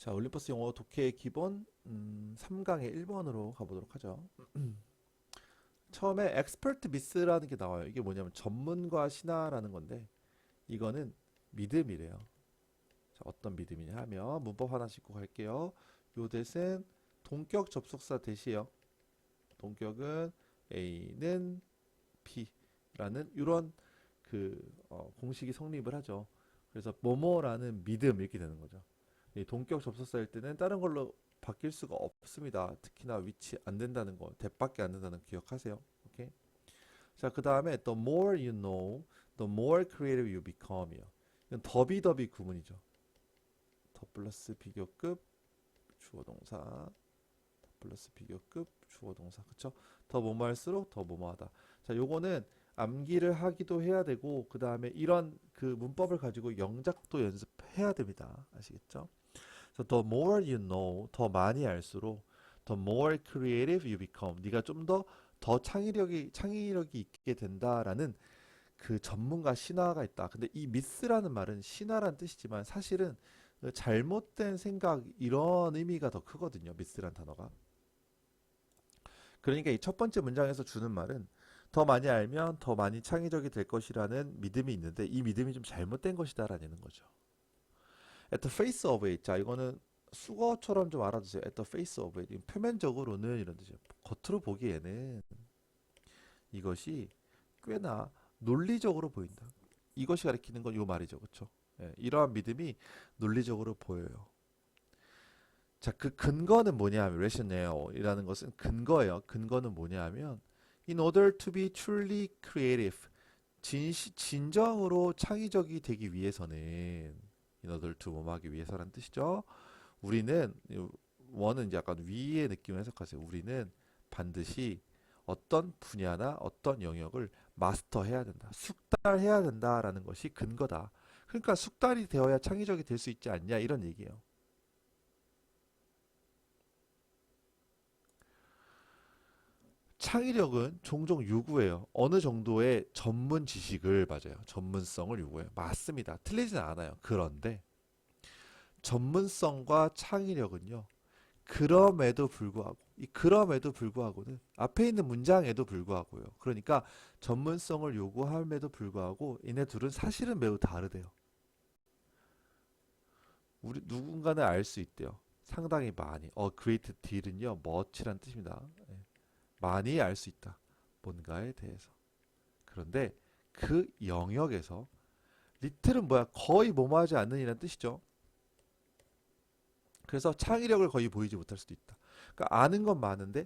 자, 올림퍼스 영어 독해의 기본 3강의 1번으로 가보도록 하죠. 처음에 expert miss라는 게 나와요. 이게 뭐냐면 전문과 신하라는 건데 이거는 믿음이래요. 자, 어떤 믿음이냐 하면 문법 하나씩 꼭 할게요. 요 대신 동격 접속사 대시예요. 동격은 A는 B라는 이런 공식이 성립을 하죠. 그래서 뭐뭐라는 믿음 이렇게 되는 거죠. 이 동격 접속사일 때는 다른 걸로 바뀔 수가 없습니다. 특히나 위치 안 된다는 거, 대밖에 안 된다는 거 기억하세요. 오케이? 자, 그 다음에 the more you know, the more creative you become이요. 이건 더비더비 구문이죠. 더 플러스 비교급 주어 동사, 더 플러스 비교급 주어 동사, 그쵸? 더 뭐뭐 할수록 더 뭐뭐 하다. 자, 요거는 암기를 하기도 해야 되고 그 다음에 이런 그 문법을 가지고 영작도 연습해야 됩니다. 아시겠죠? So the more you know, 더 많이 알수록 the more creative you become. 네가 좀 더 창의력이 있게 된다라는 그 전문가 신화가 있다. 근데 이 미스라는 말은 신화란 뜻이지만 사실은 그 잘못된 생각 이런 의미가 더 크거든요. 미스란 단어가. 그러니까 이 첫 번째 문장에서 주는 말은 더 많이 알면 더 많이 창의적이 될 것이라는 믿음이 있는데 이 믿음이 좀 잘못된 것이다라는 거죠. At the face of it. 자, 이거는 수거처럼 좀 알아두세요. At the face of it. 표면적으로는 이런 뜻이에요. 겉으로 보기에는 이것이 꽤나 논리적으로 보인다. 이것이 가리키는 건 요 말이죠. 그렇죠? 예, 이러한 믿음이 논리적으로 보여요. 자, 그 근거는 뭐냐 하면 rationale이라는 것은 근거예요. 근거는 뭐냐 하면 in order to be truly creative. 진정으로 창의적이 되기 위해서는 in order to 뭐 하기 위해서라는 뜻이죠. 우리는 원은 이제 약간 위의 느낌을 해석하세요. 우리는 반드시 어떤 분야나 어떤 영역을 마스터해야 된다. 숙달해야 된다라는 것이 근거다. 그러니까 숙달이 되어야 창의적이 될 수 있지 않냐 이런 얘기예요. 창의력은 종종 요구해요. 어느 정도의 전문 지식을 맞아요. 전문성을 요구해요. 맞습니다. 틀리진 않아요. 그런데 전문성과 창의력은요. 그럼에도 불구하고 이 그럼에도 불구하고는 앞에 있는 문장에도 불구하고요. 그러니까 전문성을 요구함에도 불구하고 이네 둘은 사실은 매우 다르대요. 우리 누군가는 알 수 있대요. 상당히 많이. great deal은요. much란 뜻입니다. 예, 많이 알 수 있다. 뭔가에 대해서. 그런데 그 영역에서 little은 뭐야? 거의 뭐뭐하지 않는 이란 뜻이죠. 그래서 창의력을 거의 보이지 못할 수도 있다. 그러니까 아는 건 많은데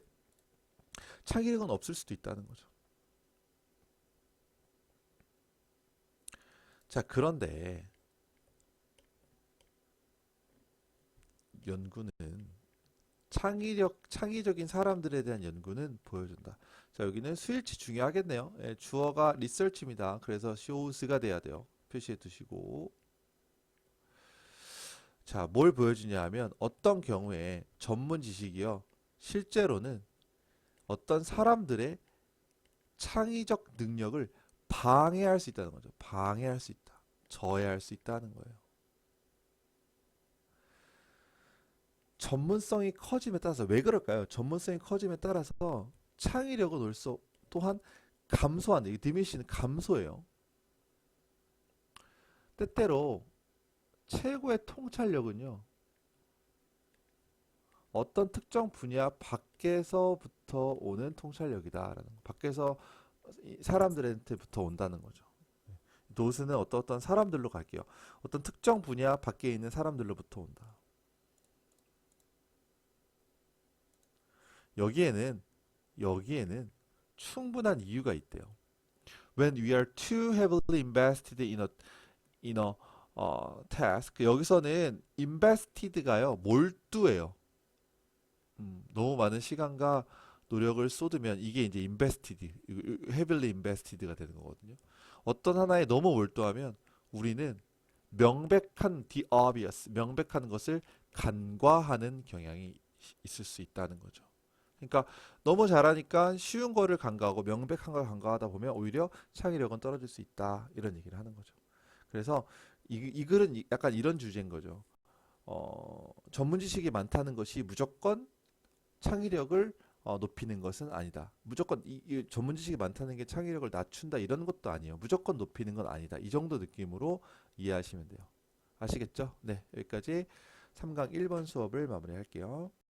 창의력은 없을 수도 있다는 거죠. 자, 그런데 연구는 창의적인 사람들에 대한 연구는 보여준다. 자, 여기는 수일치 중요하겠네요. 예, 주어가 리서치입니다. 그래서 shows가 돼야 돼요. 표시해 두시고. 자, 뭘 보여주냐 하면 어떤 경우에 전문 지식이요. 실제로는 어떤 사람들의 창의적 능력을 방해할 수 있다는 거죠. 방해할 수 있다. 저해할 수 있다는 거예요. 전문성이 커짐에 따라서 왜 그럴까요? 전문성이 커짐에 따라서 창의력은 올소 또한 감소한다. 이 디미시는 감소해요. 때때로 최고의 통찰력은요. 어떤 특정 분야 밖에서부터 오는 통찰력이다라는 거. 밖에서 사람들한테부터 온다는 거죠. 노스는 어떤 사람들로 갈게요. 어떤 특정 분야 밖에 있는 사람들로부터 온다. 여기에는 여기에는 충분한 이유가 있대요. When we are too heavily invested in a task. 여기서는 invested가요. 몰두예요. 너무 많은 시간과 노력을 쏟으면 이게 이제 invested, heavily invested가 되는 거거든요. 어떤 하나에 너무 몰두하면 우리는 명백한 the obvious, 명백한 것을 간과하는 경향이 있을 수 있다는 거죠. 그러니까 너무 잘하니까 쉬운 거를 간과하고 명백한 걸 간과하다 보면 오히려 창의력은 떨어질 수 있다. 이런 얘기를 하는 거죠. 그래서 이 글은 약간 이런 주제인 거죠. 전문 지식이 많다는 것이 무조건 창의력을 높이는 것은 아니다. 무조건 이 전문 지식이 많다는 게 창의력을 낮춘다 이런 것도 아니에요. 무조건 높이는 건 아니다. 이 정도 느낌으로 이해하시면 돼요. 아시겠죠? 네, 여기까지 3강 1번 수업을 마무리할게요.